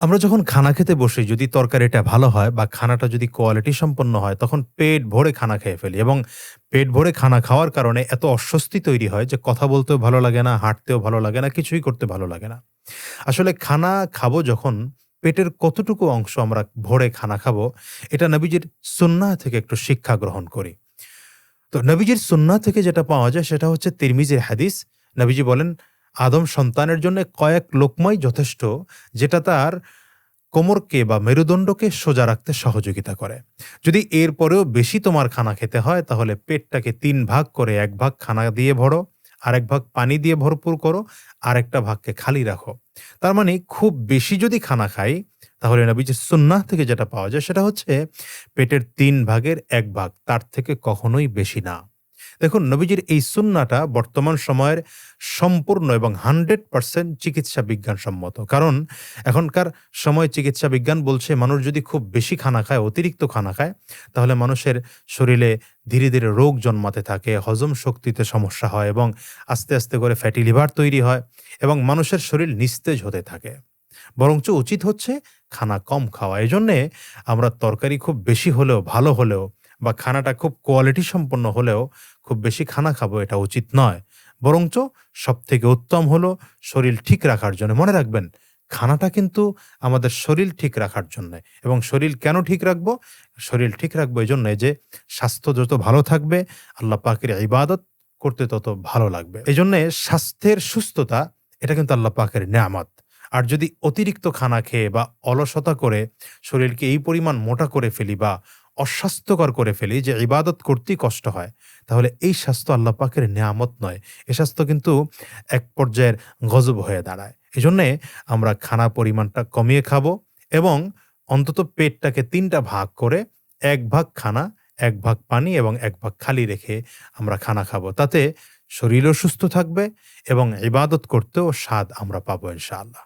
আমরা যখন খানা খেতে বসি যদি তরকারিটা ভালো হয় বা খানাটা যদি কোয়ালিটি সম্পন্ন হয় তখন পেট ভরে খানা খেয়ে ফেলি এবং পেট ভরে খানা খাওয়ার কারণে এত অস্বস্তি তৈরি হয় যে কথা বলতেও ভালো লাগে না, হাঁটতেও ভালো লাগে না, কিছুই করতে ভালো লাগে না। আসলে খানা খাবো যখন পেটের কতটুকু অংশ আমরা ভরে খানা খাবো এটা নবীজির সুন্নাহ থেকে একটু শিক্ষা গ্রহণ করি। তো নবীজির সুন্নাহ থেকে যেটা পাওয়া যায় সেটা হচ্ছে তিরমিজির হাদিস। নবীজি বলেন, আদম সন্তানের জন্য কয়েক লোকমাই যথেষ্ট যেটা তার কোমরকে বা মেরুদণ্ডকে সোজা রাখতে সহযোগিতা করে। যদি এর পরেও বেশি তোমার খানা খেতে হয় তাহলে পেটটাকে ৩ ভাগ করে ১ ভাগ খানা দিয়ে ভরো, আরেক ভাগ পানি দিয়ে ভরপুর করো, আরেকটা ভাগকে খালি রাখো। তার মানে খুব বেশি যদি খানা খাই তাহলে নবীজির সুন্নাহ থেকে যেটা পাওয়া যায় সেটা হচ্ছে পেটের ৩ ভাগের ১ ভাগ, তার থেকে কখনোই বেশি না। দেখুন নবীজির এই সুন্নাহটা বর্তমান সময়ের সম্পূর্ণ এবং 100% চিকিৎসা বিজ্ঞানসম্মত। কারণ এখনকার সময় চিকিৎসা বিজ্ঞান বলছে মানুষ যদি খুব বেশি খানা খায়, অতিরিক্ত খানা খায়, তাহলে মানুষের শরীরে ধীরে, ধীরে রোগ জন্মাতে থাকে, হজম শক্তিতে সমস্যা হয় এবং আস্তে, আস্তে করে ফ্যাটি লিভার তৈরি হয় এবং মানুষের শরীর নিস্তেজ হতে থাকে। বরঞ্চ উচিত হচ্ছে খানা কম খাওয়া। এজন্যে আমরা তরকারি খুব বেশি হলেও, ভালো হলেও বা খানাটা খুব কোয়ালিটি সম্পন্ন হলেও খুব বেশি খানা খাবো এটা উচিত নয়। বরঞ্চ সবথেকে উত্তম হলো শরীর ঠিক রাখার জন্য। মনে রাখবেন খানাটা কিন্তু আমাদের শরীর ঠিক রাখার জন্যে এবং শরীর কেন ঠিক রাখবো? শরীর ঠিক রাখবো এজন্যে যে স্বাস্থ্য যত ভালো থাকবে আল্লাহ পাকের ইবাদত করতে তত ভালো লাগবে। এজন্যে স্বাস্থ্যের সুস্থতা এটা কিন্তু আল্লাহ পাকের নেয়ামত। আর যদি অতিরিক্ত খানা খেয়ে বা অলসতা করে শরীরকে এই পরিমাণ মোটা করে ফেলি বা অস্বাস্থ্যকর করে ফেলি যে ইবাদত করতেই কষ্ট হয়, তাহলে এই স্বাস্থ্য আল্লাহ পাকের নেয়ামত নয়। এ স্বাস্থ্য কিন্তু এক পর্যায়ের গজব হয়ে দাঁড়ায়। এজন্যে আমরা খানা পরিমাণটা কমিয়ে খাবো এবং অন্তত পেটটাকে ৩ টা ভাগ করে ১ ভাগ খানা, ১ ভাগ পানি এবং ১ ভাগ খালি রেখে আমরা খানা খাবো। তাতে শরীরও সুস্থ থাকবে এবং ইবাদত করতেও স্বাদ আমরা পাবো ইনশাআল্লাহ।